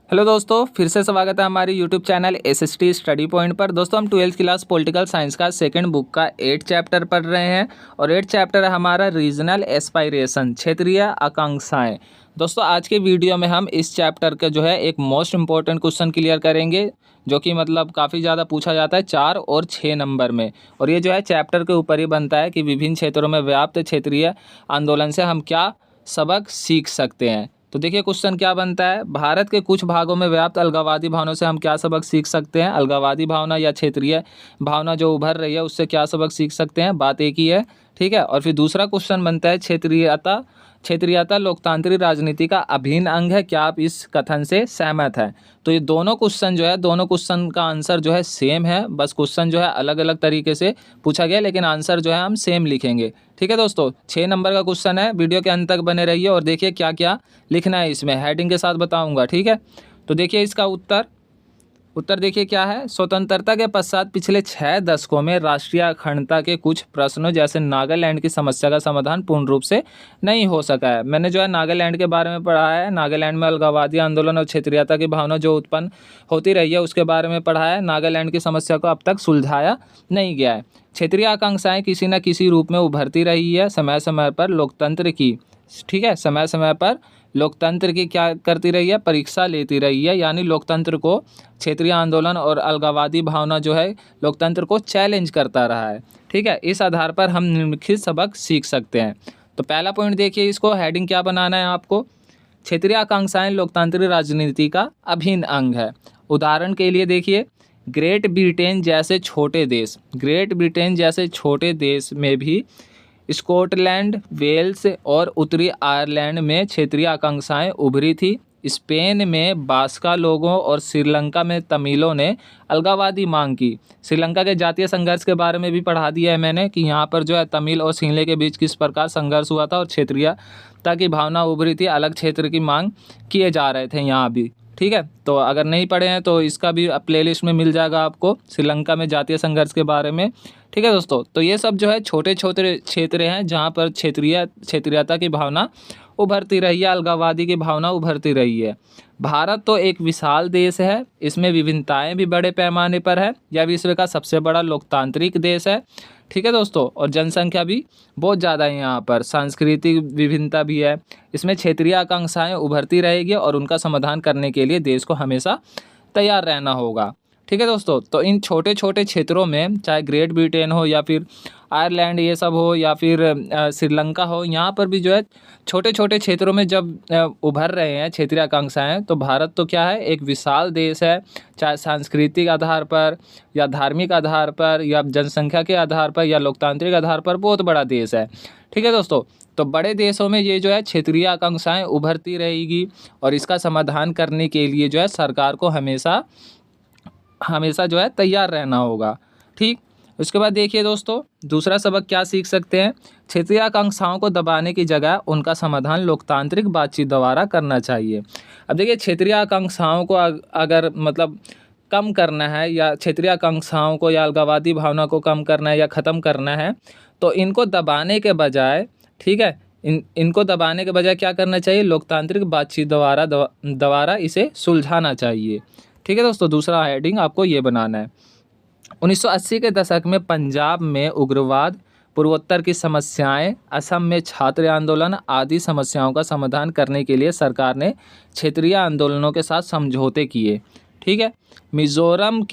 Hello दोस्तों, फिर से स्वागत है हमारी YouTube channel SST study point पर। दोस्तों हम 12th क्लास पॉलिटिकल साइंस का सेकंड बुक का 8 चैप्टर पढ़ रहे हैं और 8 चैप्टर है हमारा रीजनल एस्पायरेशन, क्षेत्रीय आकांक्षाएं। दोस्तों आज के वीडियो में हम इस चैप्टर का जो है एक मोस्ट इंपॉर्टेंट क्वेश्चन क्लियर करेंगे, जो कि मतलब काफ़ी ज़्यादा पूछा जाता है 4 और 6 नंबर में। और ये जो है चैप्टर के ऊपर ही बनता है कि विभिन्न क्षेत्रों में व्याप्त क्षेत्रीय आंदोलन से हम क्या सबक सीख सकते हैं। तो देखिए क्वेश्चन क्या बनता है, भारत के कुछ भागों में व्याप्त अलगाववादी भावनाओं से हम क्या सबक सीख सकते हैं। अलगाववादी भावना या क्षेत्रीय भावना जो उभर रही है उससे क्या सबक सीख सकते हैं, बात एक ही है, ठीक है। और फिर दूसरा क्वेश्चन बनता है क्षेत्रीयता लोकतांत्रिक राजनीति का अभिन्न अंग है, क्या आप इस कथन से सहमत हैं। तो ये दोनों क्वेश्चन जो है, दोनों क्वेश्चन का आंसर जो है सेम है, बस क्वेश्चन जो है अलग अलग तरीके से पूछा गया, लेकिन आंसर जो है हम सेम लिखेंगे, ठीक है दोस्तों। 6 नंबर का क्वेश्चन है, वीडियो के अंत तक बने रहिए और देखिए क्या क्या लिखना है, इसमें हेडिंग के साथ बताऊंगा, ठीक है। तो देखिए इसका उत्तर देखिए क्या है। स्वतंत्रता के पश्चात पिछले 6 दशकों में राष्ट्रीय अखंडता के कुछ प्रश्नों जैसे नागालैंड की समस्या का समाधान पूर्ण रूप से नहीं हो सका है। मैंने जो है नागालैंड के बारे में पढ़ा है, नागालैंड में अलगाववादी आंदोलन और क्षेत्रीयता की भावना जो उत्पन्न होती रही है उसके बारे में पढ़ा है। नागालैंड की समस्या को अब तक सुलझाया नहीं गया है। क्षेत्रीय आकांक्षाएं किसी न किसी रूप में उभरती रही है, समय समय पर लोकतंत्र की, ठीक है, समय समय पर लोकतंत्र की क्या करती रही है, परीक्षा लेती रही है। यानी लोकतंत्र को क्षेत्रीय आंदोलन और अलगाववादी भावना जो है लोकतंत्र को चैलेंज करता रहा है, ठीक है। इस आधार पर हम निम्नलिखित सबक सीख सकते हैं। तो पहला पॉइंट देखिए, इसको हेडिंग क्या बनाना है आपको, क्षेत्रीय आकांक्षाएं लोकतांत्रिक राजनीति का अभिन्न अंग है। उदाहरण के लिए देखिए, ग्रेट ब्रिटेन जैसे छोटे देश में भी स्कॉटलैंड, वेल्स और उत्तरी आयरलैंड में क्षेत्रीय आकांक्षाएं उभरी थी। स्पेन में बास्का लोगों और श्रीलंका में तमिलों ने अलगाववादी मांग की। श्रीलंका के जातीय संघर्ष के बारे में भी पढ़ा दिया है मैंने कि यहाँ पर जो है तमिल और सिंहले के बीच किस प्रकार संघर्ष हुआ था और क्षेत्रीयता की भावना उभरी थी, अलग क्षेत्र की मांग किए जा रहे थे यहाँ भी, ठीक है। तो अगर नहीं पढ़े हैं तो इसका भी प्लेलिस्ट में मिल जाएगा आपको, श्रीलंका में जातीय संघर्ष के बारे में, ठीक है दोस्तों। तो ये सब जो है छोटे छोटे क्षेत्र हैं जहाँ पर क्षेत्रीयता की भावना उभरती रही है, अलगाववादी की भावना उभरती रही है। भारत तो एक विशाल देश है, इसमें विभिन्नताएं भी बड़े पैमाने पर है, यह विश्व का सबसे बड़ा लोकतांत्रिक देश है, ठीक है दोस्तों। और जनसंख्या भी बहुत ज़्यादा है यहाँ पर, सांस्कृतिक विभिन्नता भी है। इसमें क्षेत्रीय आकांक्षाएं उभरती रहेगी और उनका समाधान करने के लिए देश को हमेशा तैयार रहना होगा, ठीक है दोस्तों। तो इन छोटे छोटे क्षेत्रों में, चाहे ग्रेट ब्रिटेन हो या फिर आयरलैंड ये सब हो या फिर श्रीलंका हो, यहाँ पर भी जो है छोटे छोटे क्षेत्रों में जब उभर रहे हैं क्षेत्रीय आकांक्षाएं, तो भारत तो क्या है, एक विशाल देश है, चाहे सांस्कृतिक आधार पर या धार्मिक आधार पर या जनसंख्या के आधार पर या लोकतांत्रिक आधार पर बहुत बड़ा देश है, ठीक है दोस्तों। तो बड़े देशों में ये जो है क्षेत्रीय आकांक्षाएं उभरती रहेगी और इसका समाधान करने के लिए जो है सरकार को हमेशा जो है तैयार रहना होगा, ठीक। उसके बाद देखिए दोस्तों, दूसरा सबक क्या सीख सकते हैं, क्षेत्रीय आकांक्षाओं को दबाने की जगह उनका समाधान लोकतांत्रिक बातचीत द्वारा करना चाहिए। अब देखिए क्षेत्रीय आकांक्षाओं को अगर मतलब कम करना है या क्षेत्रीय आकांक्षाओं को या अलगाववादी भावना को कम करना है या ख़त्म करना है, तो इनको दबाने के बजाय, ठीक है, इनको दबाने के बजाय क्या करना चाहिए, लोकतांत्रिक बातचीत द्वारा इसे सुलझाना चाहिए, ठीक है दोस्तों। दूसरा हेडिंग आपको ये बनाना है। 1980 के दशक में पंजाब में उग्रवाद, पूर्वोत्तर की समस्याएं, असम में छात्र आंदोलन आदि समस्याओं का समाधान करने के लिए सरकार ने क्षेत्रीय आंदोलनों के साथ समझौते किए, ठीक है। मिजोरम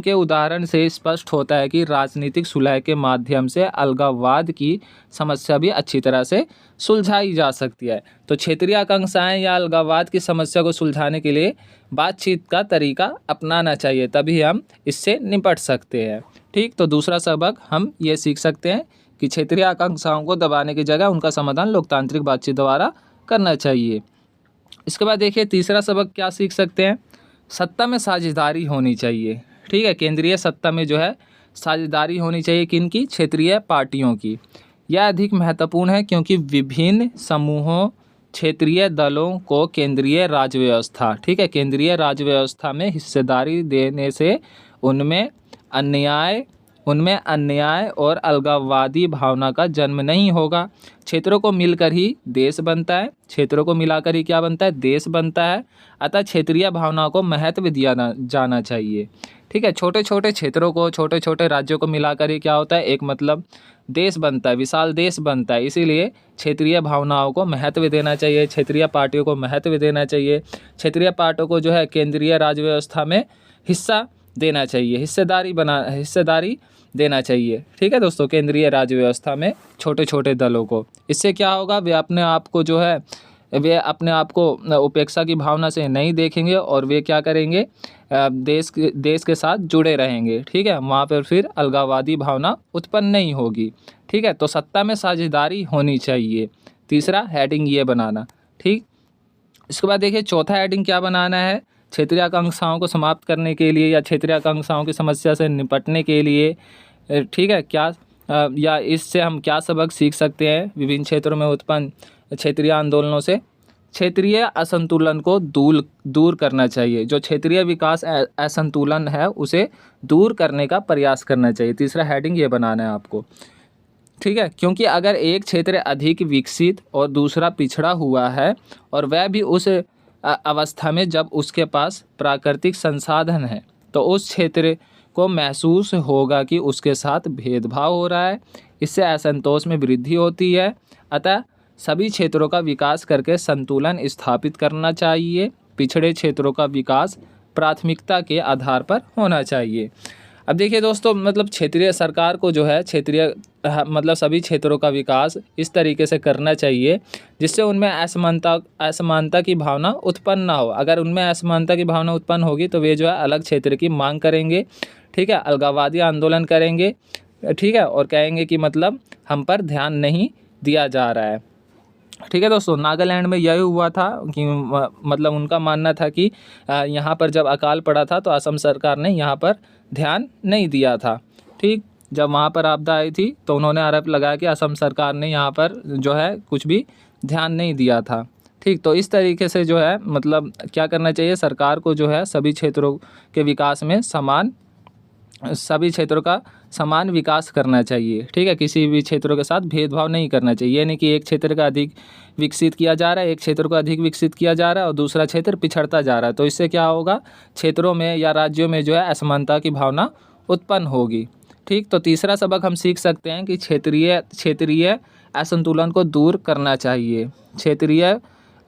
के उदाहरण से स्पष्ट होता है कि राजनीतिक सुलह के माध्यम से अलगाववाद की समस्या भी अच्छी तरह से सुलझाई जा सकती है। तो क्षेत्रीय आकांक्षाएं या अलगाववाद की समस्या को सुलझाने के लिए बातचीत का तरीका अपनाना चाहिए, तभी हम इससे निपट सकते हैं, ठीक। तो दूसरा सबक हम ये सीख सकते हैं कि क्षेत्रीय आकांक्षाओं को दबाने की जगह उनका समाधान लोकतांत्रिक बातचीत द्वारा करना चाहिए। इसके बाद देखिए तीसरा सबक क्या सीख सकते हैं, सत्ता में साझेदारी होनी चाहिए, ठीक है। केंद्रीय सत्ता में जो है साझेदारी होनी चाहिए, किनकी, क्षेत्रीय पार्टियों की। यह अधिक महत्वपूर्ण है क्योंकि विभिन्न समूहों, क्षेत्रीय दलों को केंद्रीय राज्य व्यवस्था, ठीक है, केंद्रीय राज्य व्यवस्था में हिस्सेदारी देने से उनमें अन्याय उनमें अन्याय और अलगाववादी भावना का जन्म नहीं होगा। क्षेत्रों को मिलकर ही देश बनता है, क्षेत्रों को मिलाकर ही क्या बनता है, देश बनता है। अतः क्षेत्रीय भावनाओं को महत्व दिया जाना चाहिए। ठीक है, छोटे छोटे क्षेत्रों को, छोटे छोटे राज्यों को मिलाकर ही क्या होता है, एक मतलब देश बनता है, विशाल देश बनता है। इसीलिए क्षेत्रीय भावनाओं को महत्व देना चाहिए, क्षेत्रीय पार्टियों को महत्व देना चाहिए, क्षेत्रीय पार्टियों को जो है केंद्रीय राज्य व्यवस्था में हिस्सा देना चाहिए, हिस्सेदारी देना चाहिए। ठीक है दोस्तों, केंद्रीय राज्य व्यवस्था में छोटे छोटे दलों को। इससे क्या होगा, वे अपने आप को उपेक्षा की भावना से नहीं देखेंगे और वे क्या करेंगे, देश के साथ जुड़े रहेंगे। ठीक है, वहाँ पर फिर अलगाववादी भावना उत्पन्न नहीं होगी। ठीक है, तो सत्ता में साझेदारी होनी चाहिए। तीसरा हेडिंग ये बनाना। ठीक, इसके बाद देखिए चौथा हेडिंग क्या बनाना है, क्षेत्रीय आकांक्षाओं को समाप्त करने के लिए या क्षेत्रीय आकांक्षाओं की समस्या से निपटने के लिए, ठीक है, क्या या इससे हम क्या सबक सीख सकते हैं विभिन्न क्षेत्रों में उत्पन्न क्षेत्रीय आंदोलनों से। क्षेत्रीय असंतुलन को दूर करना चाहिए। जो क्षेत्रीय विकास असंतुलन है उसे दूर करने का प्रयास करना चाहिए। तीसरा हेडिंग ये बनाना है आपको। ठीक है, क्योंकि अगर एक क्षेत्र अधिक विकसित और दूसरा पिछड़ा हुआ है और वह भी उस अवस्था में जब उसके पास प्राकृतिक संसाधन है, तो उस क्षेत्र को महसूस होगा कि उसके साथ भेदभाव हो रहा है। इससे असंतोष में वृद्धि होती है। अतः सभी क्षेत्रों का विकास करके संतुलन स्थापित करना चाहिए। पिछड़े क्षेत्रों का विकास प्राथमिकता के आधार पर होना चाहिए। अब देखिए दोस्तों, मतलब क्षेत्रीय सरकार को जो है मतलब सभी क्षेत्रों का विकास इस तरीके से करना चाहिए जिससे उनमें असमानता की भावना उत्पन्न ना हो। अगर उनमें असमानता की भावना उत्पन्न होगी तो वे जो है अलग क्षेत्र की मांग करेंगे। ठीक है, अलगाववादी आंदोलन करेंगे। ठीक है, और कहेंगे कि मतलब हम पर ध्यान नहीं दिया जा रहा है। ठीक है दोस्तों, नागालैंड में यही हुआ था कि मतलब उनका मानना था कि यहाँ पर जब अकाल पड़ा था तो असम सरकार ने यहाँ पर ध्यान नहीं दिया था। ठीक, जब वहाँ पर आपदा आई थी तो उन्होंने आरोप लगाया कि असम सरकार ने यहाँ पर जो है कुछ भी ध्यान नहीं दिया था। ठीक, तो इस तरीके से जो है मतलब क्या करना चाहिए, सरकार को जो है सभी क्षेत्रों के विकास में सभी क्षेत्रों का समान विकास करना चाहिए। ठीक है, किसी भी क्षेत्रों के साथ भेदभाव नहीं करना चाहिए। ये नहीं कि एक क्षेत्र का अधिक विकसित किया जा रहा है, एक क्षेत्र को अधिक विकसित किया जा रहा है और दूसरा क्षेत्र पिछड़ता जा रहा है। तो इससे क्या होगा, क्षेत्रों में या राज्यों में जो है असमानता की भावना उत्पन्न होगी। ठीक, तो तीसरा सबक हम सीख सकते हैं कि क्षेत्रीय असंतुलन को दूर करना चाहिए। क्षेत्रीय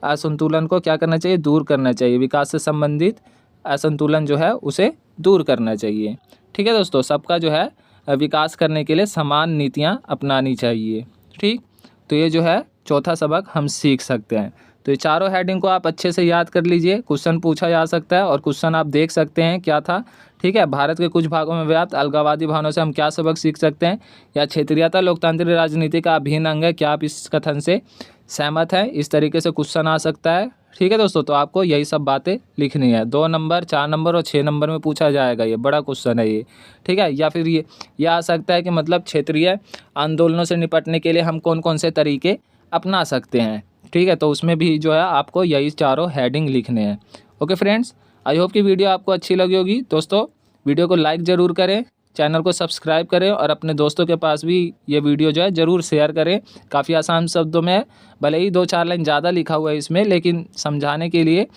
असंतुलन को क्या करना चाहिए, दूर करना चाहिए। विकास से संबंधित असंतुलन जो है उसे दूर करना चाहिए। ठीक है दोस्तों, सबका जो है विकास करने के लिए समान नीतियाँ अपनानी चाहिए। ठीक, तो ये जो है चौथा सबक हम सीख सकते हैं। तो ये चारों हेडिंग को आप अच्छे से याद कर लीजिए। क्वेश्चन पूछा जा सकता है और क्वेश्चन आप देख सकते हैं क्या था। ठीक है, भारत के कुछ भागों में व्याप्त अलगाववादी भावनाओं से हम क्या सबक सीख सकते हैं, या क्षेत्रीयता लोकतांत्रिक राजनीति का अभिन्न अंग है, क्या आप इस कथन से सहमत हैं। इस तरीके से क्वेश्चन आ सकता है। ठीक है दोस्तों, तो आपको यही सब बातें लिखनी है। 2 नंबर, 4 नंबर और 6 नंबर में पूछा जाएगा, ये बड़ा क्वेश्चन है ये। ठीक है, या फिर ये आ सकता है कि मतलब क्षेत्रीय आंदोलनों से निपटने के लिए हम कौन कौन से तरीके अपना सकते हैं। ठीक है, तो उसमें भी जो है आपको यही चारों हेडिंग लिखने हैं। ओके फ्रेंड्स, आई होप कि वीडियो आपको अच्छी लगी होगी। दोस्तों वीडियो को लाइक ज़रूर करें, चैनल को सब्सक्राइब करें और अपने दोस्तों के पास भी ये वीडियो जो है ज़रूर शेयर करें। काफ़ी आसान शब्दों में, भले ही 2-4 लाइन ज़्यादा लिखा हुआ है इसमें, लेकिन समझाने के लिए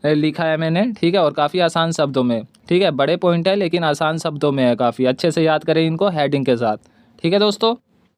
लिखा है मैंने। ठीक है, और काफ़ी आसान शब्दों में। ठीक है, बड़े पॉइंट है लेकिन आसान शब्दों में है, काफ़ी अच्छे से याद करें इनको हेडिंग के साथ। ठीक है दोस्तों।